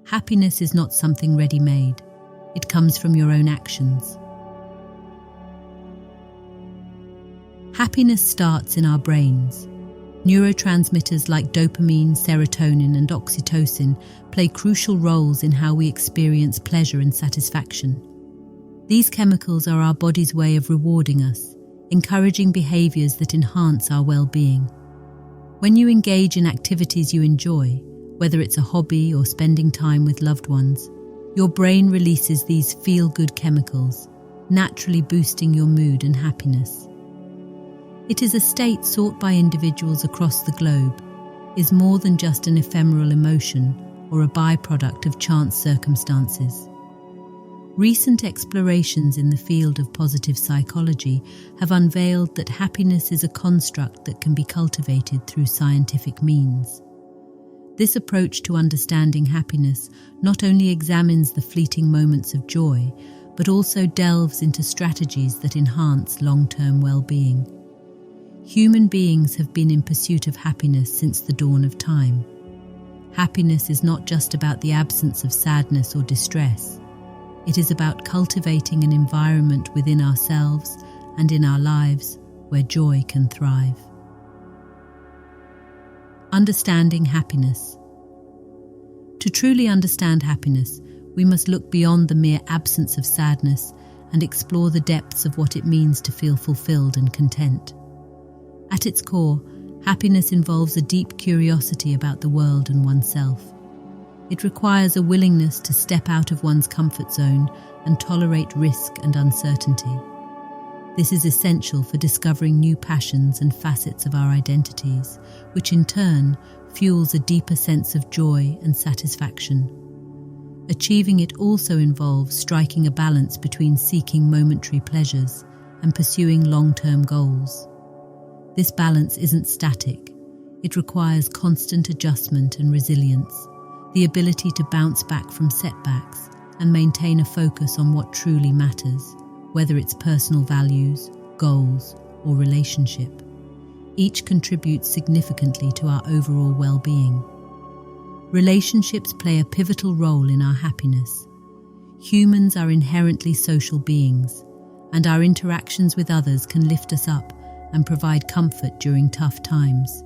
Happiness is not something ready-made. It comes from your own actions. Happiness starts in our brains. Neurotransmitters like dopamine, serotonin, and oxytocin play crucial roles in how we experience pleasure and satisfaction. These chemicals are our body's way of rewarding us, encouraging behaviors that enhance our well-being. When you engage in activities you enjoy, whether it's a hobby or spending time with loved ones, your brain releases these feel-good chemicals, naturally boosting your mood and happiness. It is a state sought by individuals across the globe, is more than just an ephemeral emotion or a byproduct of chance circumstances. Recent explorations in the field of positive psychology have unveiled that happiness is a construct that can be cultivated through scientific means. This approach to understanding happiness not only examines the fleeting moments of joy, but also delves into strategies that enhance long-term well-being. Human beings have been in pursuit of happiness since the dawn of time. Happiness is not just about the absence of sadness or distress. It is about cultivating an environment within ourselves and in our lives where joy can thrive. Understanding happiness. To truly understand happiness, we must look beyond the mere absence of sadness and explore the depths of what it means to feel fulfilled and content. At its core, happiness involves a deep curiosity about the world and oneself. It requires a willingness to step out of one's comfort zone and tolerate risk and uncertainty. This is essential for discovering new passions and facets of our identities, which in turn fuels a deeper sense of joy and satisfaction. Achieving it also involves striking a balance between seeking momentary pleasures and pursuing long-term goals. This balance isn't static. It requires constant adjustment and resilience, the ability to bounce back from setbacks and maintain a focus on what truly matters, whether it's personal values, goals, or relationship. Each contributes significantly to our overall well-being. Relationships play a pivotal role in our happiness. Humans are inherently social beings, and our interactions with others can lift us up and provide comfort during tough times.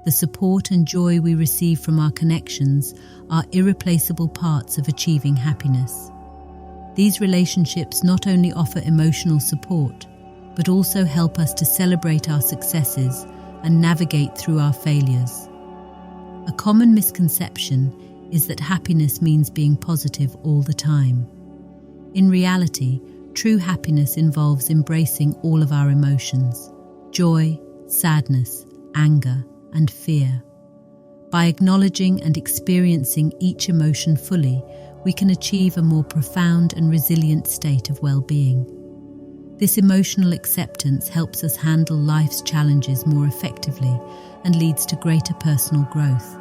The support and joy we receive from our connections are irreplaceable parts of achieving happiness. These relationships not only offer emotional support, but also help us to celebrate our successes and navigate through our failures. A common misconception is that happiness means being positive all the time. In reality, true happiness involves embracing all of our emotions: joy, sadness, anger, and fear. By acknowledging and experiencing each emotion fully, we can achieve a more profound and resilient state of well-being. This emotional acceptance helps us handle life's challenges more effectively and leads to greater personal growth.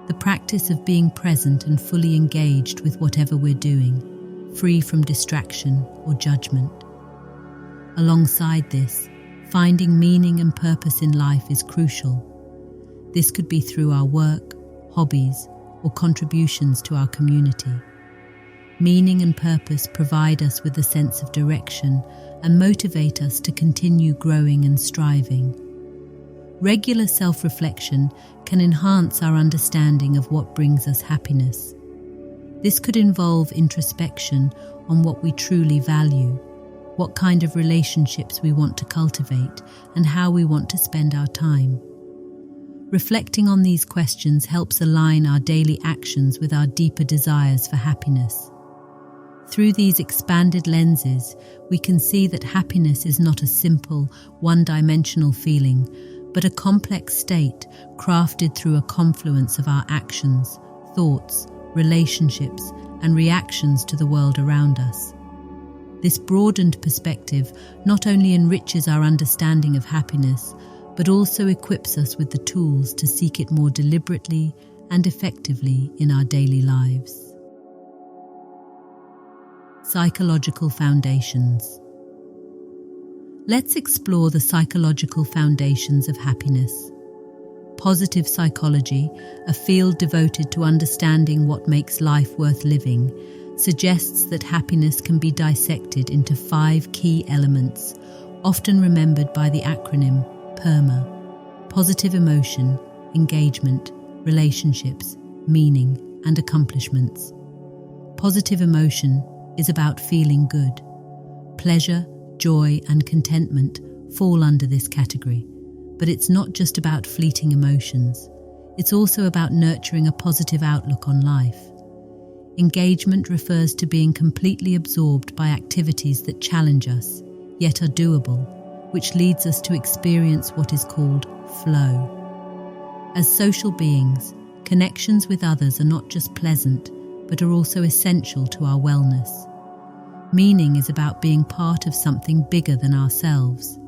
The practice of being present and fully engaged with whatever we're doing, free from distraction or judgment. Alongside this, finding meaning and purpose in life is crucial. This could be through our work, hobbies, or contributions to our community. Meaning and purpose provide us with a sense of direction and motivate us to continue growing and striving. Regular self-reflection can enhance our understanding of what brings us happiness. This could involve introspection on what we truly value, what kind of relationships we want to cultivate, and how we want to spend our time. Reflecting on these questions helps align our daily actions with our deeper desires for happiness. Through these expanded lenses, we can see that happiness is not a simple, one-dimensional feeling, but a complex state crafted through a confluence of our actions, thoughts, relationships, and reactions to the world around us. This broadened perspective not only enriches our understanding of happiness, but also equips us with the tools to seek it more deliberately and effectively in our daily lives. Psychological foundations. Let's explore the psychological foundations of happiness. Positive psychology, a field devoted to understanding what makes life worth living, suggests that happiness can be dissected into 5 key elements, often remembered by the acronym PERMA: positive emotion, engagement, relationships, meaning, and accomplishments. Positive emotion is about feeling good. Pleasure, joy, and contentment fall under this category, but it's not just about fleeting emotions. It's also about nurturing a positive outlook on life. Engagement refers to being completely absorbed by activities that challenge us, yet are doable, which leads us to experience what is called flow. As social beings, connections with others are not just pleasant, but are also essential to our wellness. Meaning is about being part of something bigger than ourselves.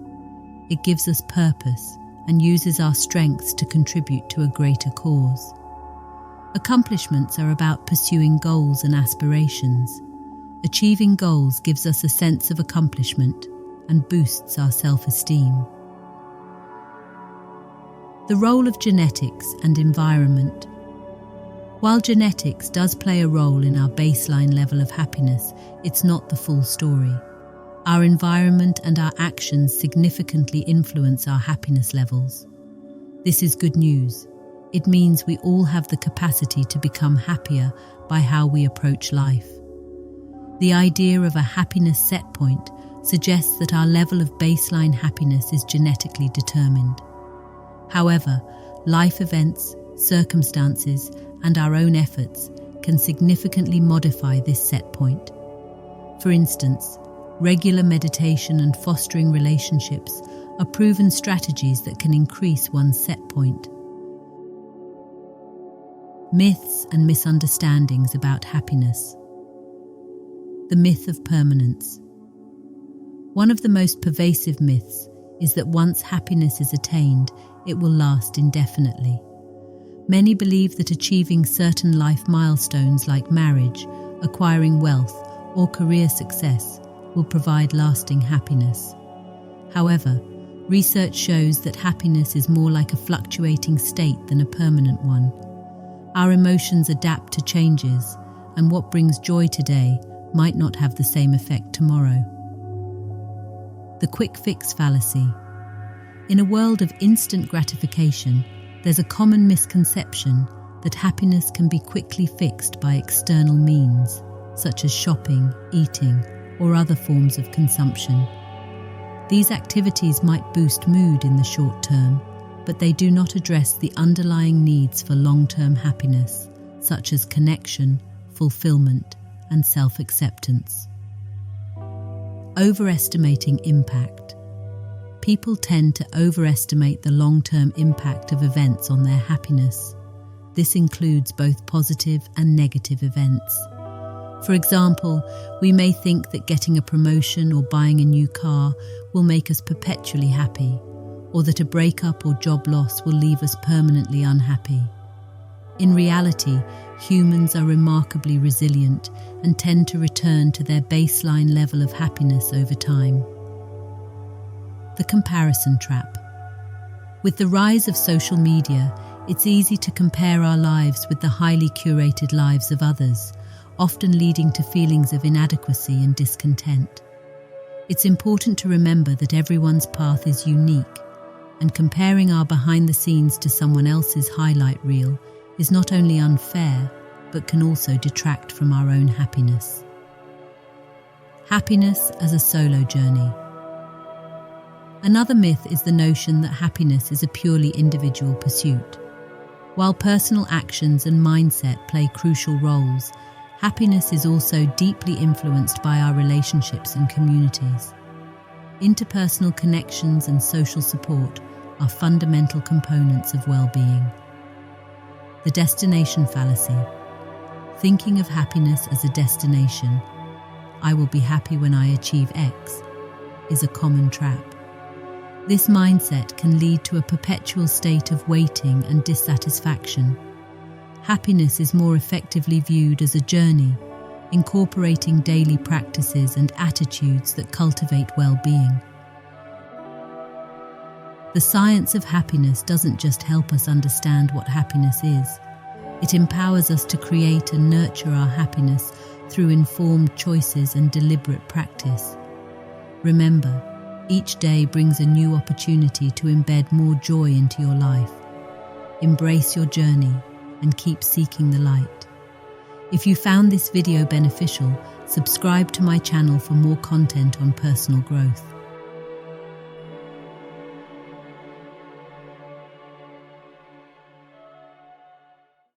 It gives us purpose and uses our strengths to contribute to a greater cause. Accomplishments are about pursuing goals and aspirations. Achieving goals gives us a sense of accomplishment and boosts our self-esteem. The role of genetics and environment. While genetics does play a role in our baseline level of happiness, it's not the full story. Our environment and our actions significantly influence our happiness levels. This is good news. It means we all have the capacity to become happier by how we approach life. The idea of a happiness set point suggests that our level of baseline happiness is genetically determined. However, life events, circumstances, and our own efforts can significantly modify this set point. For instance, regular meditation and fostering relationships are proven strategies that can increase one's set point. Myths and misunderstandings about happiness. The myth of permanence. One of the most pervasive myths is that once happiness is attained, it will last indefinitely. Many believe that achieving certain life milestones like marriage, acquiring wealth, or career success will provide lasting happiness. However, research shows that happiness is more like a fluctuating state than a permanent one. Our emotions adapt to changes, and what brings joy today might not have the same effect tomorrow. The quick fix fallacy. In a world of instant gratification, there's a common misconception that happiness can be quickly fixed by external means, such as shopping, eating, or other forms of consumption. These activities might boost mood in the short term, but they do not address the underlying needs for long-term happiness, such as connection, fulfillment, and self-acceptance. Overestimating impact. People tend to overestimate the long-term impact of events on their happiness. This includes both positive and negative events. For example, we may think that getting a promotion or buying a new car will make us perpetually happy, or that a breakup or job loss will leave us permanently unhappy. In reality, humans are remarkably resilient and tend to return to their baseline level of happiness over time. The comparison trap. With the rise of social media, it's easy to compare our lives with the highly curated lives of others, often leading to feelings of inadequacy and discontent. It's important to remember that everyone's path is unique, and comparing our behind the scenes to someone else's highlight reel is not only unfair, but can also detract from our own happiness. Happiness as a solo journey. Another myth is the notion that happiness is a purely individual pursuit. While personal actions and mindset play crucial roles, happiness is also deeply influenced by our relationships and communities. Interpersonal connections and social support are fundamental components of well-being. The destination fallacy. Thinking of happiness as a destination, I will be happy when I achieve X, is a common trap. This mindset can lead to a perpetual state of waiting and dissatisfaction. Happiness is more effectively viewed as a journey, incorporating daily practices and attitudes that cultivate well-being. The science of happiness doesn't just help us understand what happiness is. It empowers us to create and nurture our happiness through informed choices and deliberate practice. Remember, each day brings a new opportunity to embed more joy into your life. Embrace your journey and keep seeking the light. If you found this video beneficial, subscribe to my channel for more content on personal growth.